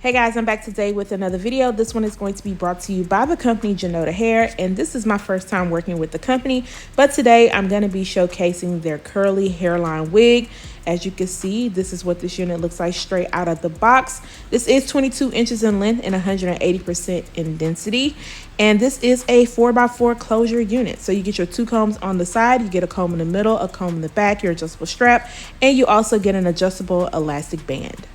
Hey guys, I'm back today with another video. This one is going to be brought to you by the company Junoda Hair, and this is my first time working with the company, but today I'm going to be showcasing their curly hairline wig. As you can see, this is what this unit looks like straight out of the box. This is 22 inches in length and 180% in density, and this is a 4x4 closure unit. So you get your two combs on the side, you get a comb in the middle, a comb in the back, your adjustable strap, and you also get an adjustable elastic band.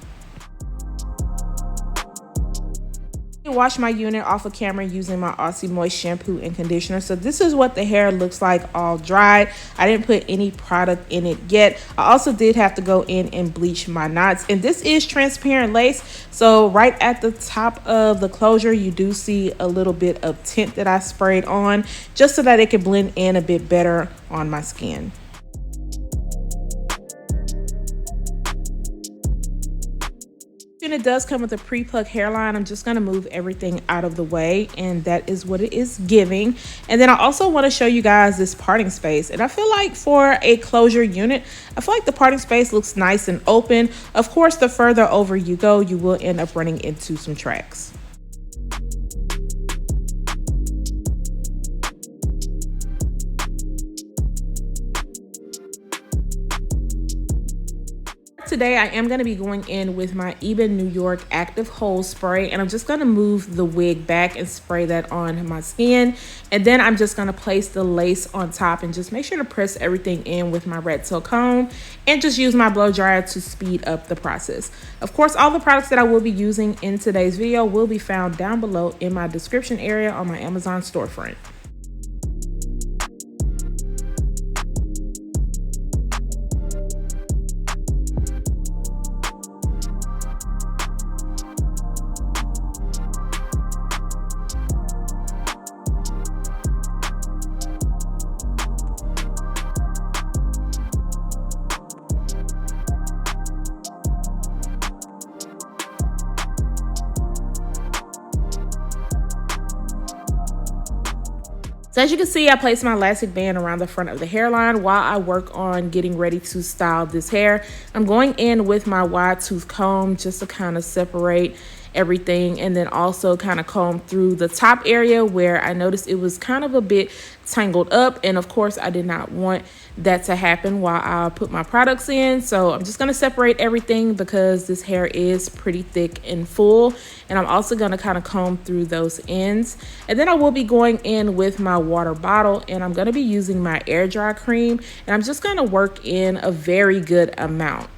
Wash my unit off of camera using my Aussie Moist shampoo and conditioner. So this is what the hair looks like all dry. I didn't put any product in it yet. I also did have to go in and bleach my knots, and this is transparent lace. So right at the top of the closure, you do see a little bit of tint that I sprayed on just so that it could blend in a bit better on my skin. And it does come with a pre-plucked hairline. I'm just going to move everything out of the way, and that is what it is giving. And then I also want to show you guys this parting space, and I feel like for a closure unit, I feel like the parting space looks nice and open. Of course, the further over you go, you will end up running into some tracks. Today I am going to be going in with my Ebin New York Active Hold Spray, and I'm just going to move the wig back and spray that on my skin, and then I'm just going to place the lace on top and just make sure to press everything in with my red tail comb and just use my blow dryer to speed up the process. Of course, all the products that I will be using in today's video will be found down below in my description area on my Amazon storefront. So as you can see, I placed my elastic band around the front of the hairline while I work on getting ready to style this hair. I'm going in with my wide tooth comb just to kind of separate everything, and then also kind of comb through the top area where I noticed it was kind of a bit tangled up, and of course I did not want that to happen while I put my products in. So I'm just going to separate everything because this hair is pretty thick and full, and I'm also going to kind of comb through those ends. And then I will be going in with my water bottle, and I'm going to be using my air dry cream, and I'm just going to work in a very good amount.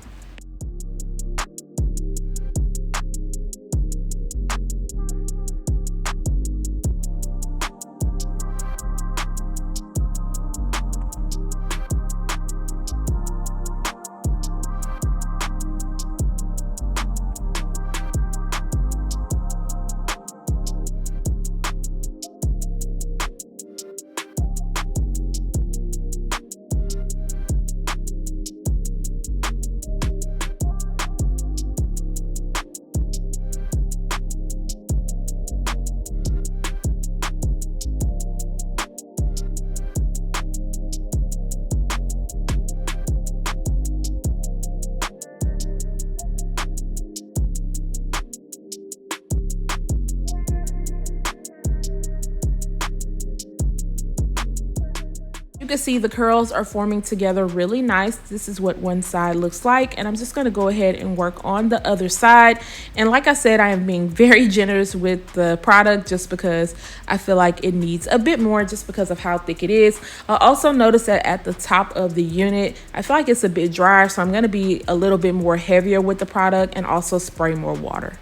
You can see the curls are forming together really nice. This is what one side looks like, and I'm just going to go ahead and work on the other side. And like I said, I am being very generous with the product just because I feel like it needs a bit more just because of how thick it is. I also noticed that at the top of the unit, I feel like it's a bit drier, so I'm going to be a little bit more heavier with the product and also spray more water.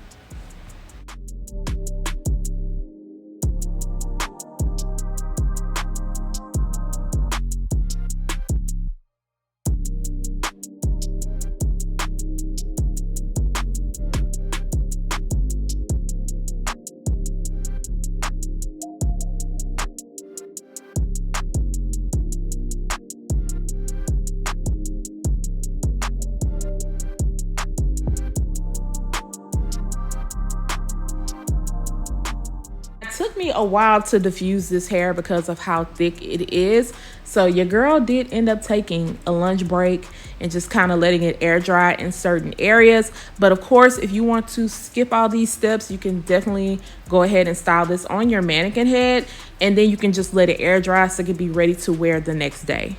me a while to diffuse this hair because of how thick it is. So your girl did end up taking a lunch break and just kind of letting it air dry in certain areas. But of course, if you want to skip all these steps, you can definitely go ahead and style this on your mannequin head, and then you can just let it air dry so it can be ready to wear the next day.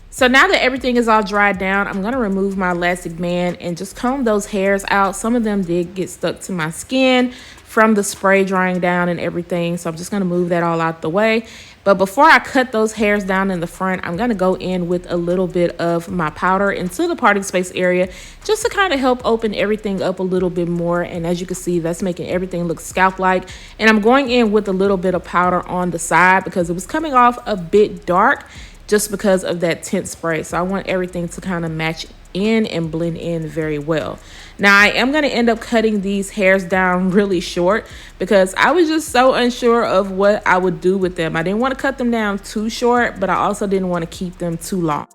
So now that everything is all dried down, I'm gonna remove my elastic band and just comb those hairs out. Some of them did get stuck to my skin from the spray drying down and everything. So I'm just gonna move that all out the way. But before I cut those hairs down in the front, I'm gonna go in with a little bit of my powder into the parting space area just to kind of help open everything up a little bit more. And as you can see, that's making everything look scalp-like. And I'm going in with a little bit of powder on the side because it was coming off a bit dark, just because of that tint spray. So I want everything to kind of match in and blend in very well. Now I am going to end up cutting these hairs down really short because I was just so unsure of what I would do with them. I didn't want to cut them down too short, but I also didn't want to keep them too long.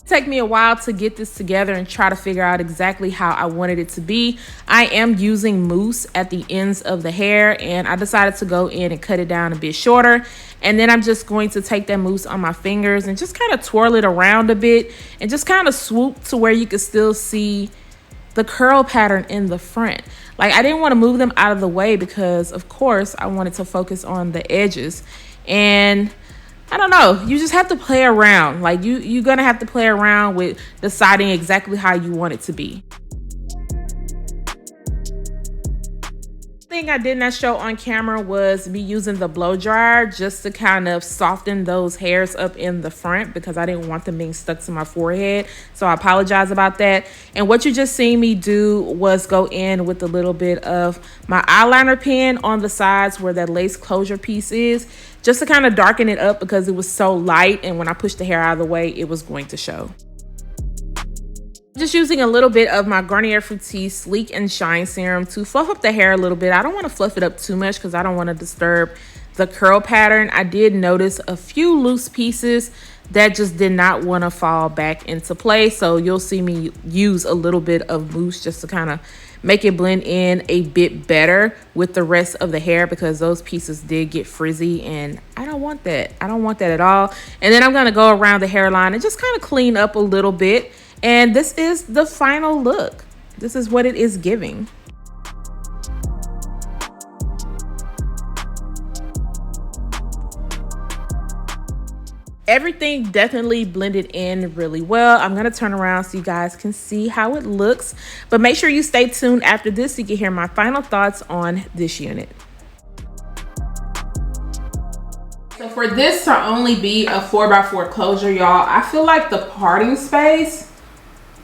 Take me a while to get this together and try to figure out exactly how I wanted it to be. I am using mousse at the ends of the hair, and I decided to go in and cut it down a bit shorter. And then I'm just going to take that mousse on my fingers and just kind of twirl it around a bit and just kind of swoop to where you can still see the curl pattern in the front. Like, I didn't want to move them out of the way because of course I wanted to focus on the edges. And I don't know, you just have to play around. Like you're gonna have to play around with deciding exactly how you want it to be. Thing I did not show on camera was me using the blow dryer just to kind of soften those hairs up in the front because I didn't want them being stuck to my forehead. So I apologize about that. And what you just seen me do was go in with a little bit of my eyeliner pen on the sides where that lace closure piece is, just to kind of darken it up because it was so light, and when I pushed the hair out of the way, it was going to show. Just using a little bit of my Garnier Fructis Sleek and Shine Serum to fluff up the hair a little bit. I don't want to fluff it up too much because I don't want to disturb the curl pattern. I did notice a few loose pieces that just did not want to fall back into place. So you'll see me use a little bit of mousse just to kind of make it blend in a bit better with the rest of the hair because those pieces did get frizzy and I don't want that. I don't want that at all. And then I'm going to go around the hairline and just kind of clean up a little bit. And this is the final look. This is what it is giving. Everything definitely blended in really well. I'm going to turn around so you guys can see how it looks. But make sure you stay tuned after this so you can hear my final thoughts on this unit. So for this to only be a 4x4 closure, y'all, I feel like the parting space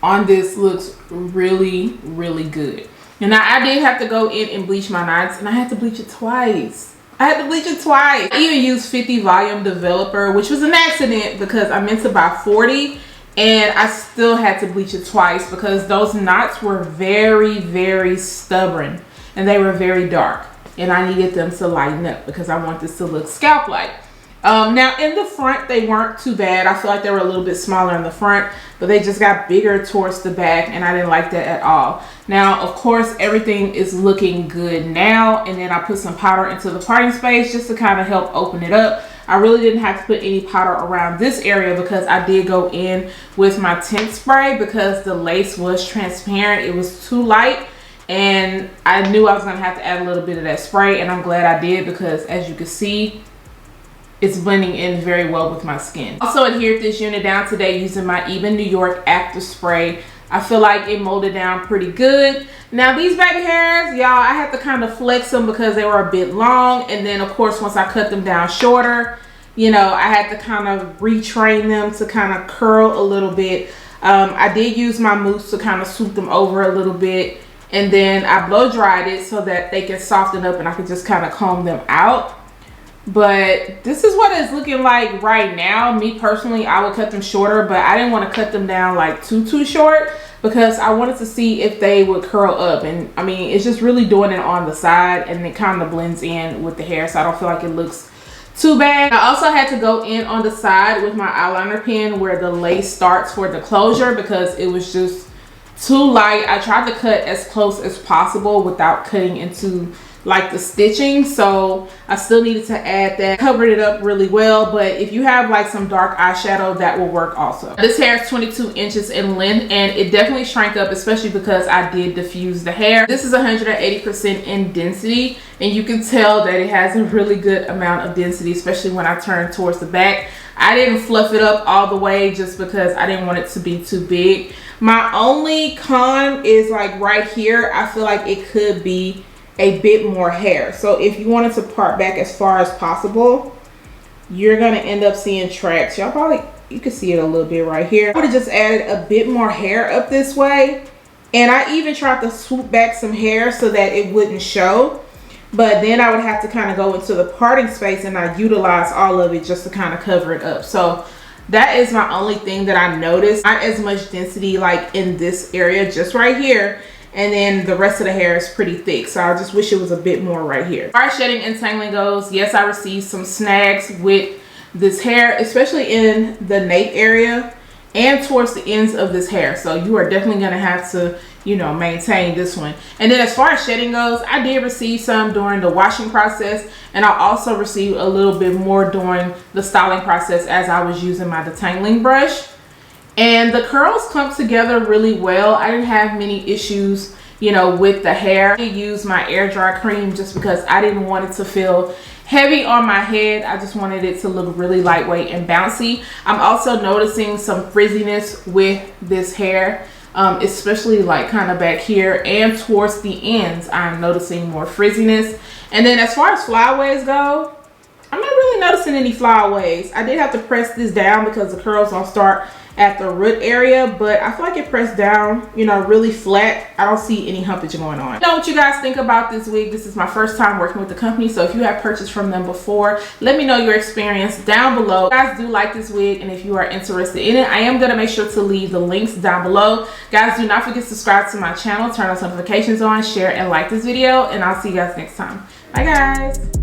on this looks really, really good. And now I did have to go in and bleach my knots, and I had to bleach it twice. I even used 50 volume developer, which was an accident because I meant to buy 40 and I still had to bleach it twice because those knots were very, very stubborn and they were very dark and I needed them to lighten up because I want this to look scalp-like. Now in the front, they weren't too bad. I feel like they were a little bit smaller in the front, but they just got bigger towards the back and I didn't like that at all. Now, of course, everything is looking good now. And then I put some powder into the parting space just to kind of help open it up. I really didn't have to put any powder around this area because I did go in with my tint spray because the lace was transparent. It was too light. And I knew I was going to have to add a little bit of that spray. And I'm glad I did because as you can see, it's blending in very well with my skin. Also adhered this unit down today using my Even New York Active Spray. I feel like it molded down pretty good. Now these baby hairs, y'all, I had to kind of flex them because they were a bit long. And then of course, once I cut them down shorter, you know, I had to kind of retrain them to kind of curl a little bit. I did use my mousse to kind of swoop them over a little bit. And then I blow dried it so that they can soften up and I can just kind of comb them out. But this is what it's looking like right now. Me personally, I would cut them shorter, but I didn't want to cut them down like too short because I wanted to see if they would curl up. And I mean, it's just really doing it on the side and it kind of blends in with the hair, so I don't feel like it looks too bad. I also had to go in on the side with my eyeliner pen where the lace starts for the closure because it was just too light. I tried to cut as close as possible without cutting into like the stitching, so I still needed to add that. Covered it up really well, but if you have like some dark eyeshadow, that will work also. This hair is 22 inches in length, and it definitely shrank up, especially because I did diffuse the hair. This is 180% in density, and you can tell that it has a really good amount of density, especially when I turn towards the back. I didn't fluff it up all the way just because I didn't want it to be too big. My only con is like right here, I feel like it could be a bit more hair. So if you wanted to part back as far as possible, you're gonna end up seeing tracks. Y'all probably, you can see it a little bit right here. I would have just added a bit more hair up this way, and I even tried to swoop back some hair so that it wouldn't show, but then I would have to kind of go into the parting space and I utilize all of it just to kind of cover it up. So that is my only thing that I noticed. Not as much density like in this area, just right here. And then the rest of the hair is pretty thick, so I just wish it was a bit more right here. As far as shedding and tangling goes, yes, I received some snags with this hair, especially in the nape area and towards the ends of this hair. So you are definitely going to have to, you know, maintain this one. And then as far as shedding goes, I did receive some during the washing process, and I also received a little bit more during the styling process as I was using my detangling brush. And the curls clumped together really well. I didn't have many issues, you know, with the hair. I used my air dry cream just because I didn't want it to feel heavy on my head. I just wanted it to look really lightweight and bouncy. I'm also noticing some frizziness with this hair, especially like kind of back here and towards the ends. I'm noticing more frizziness. And then as far as flyaways go, I'm not really noticing any flyaways. I did have to press this down because the curls don't start at the root area, but I feel like it pressed down, you know, really flat. I don't see any humpage going on. I know what you guys think about this wig. This is my first time working with the company, so if you have purchased from them before, let me know your experience down below. If you guys do like this wig, and if you are interested in it, I am going to make sure to leave the links down below. Guys, do not forget to subscribe to my channel, turn those notifications on, share and like this video, and I'll see you guys next time. Bye guys.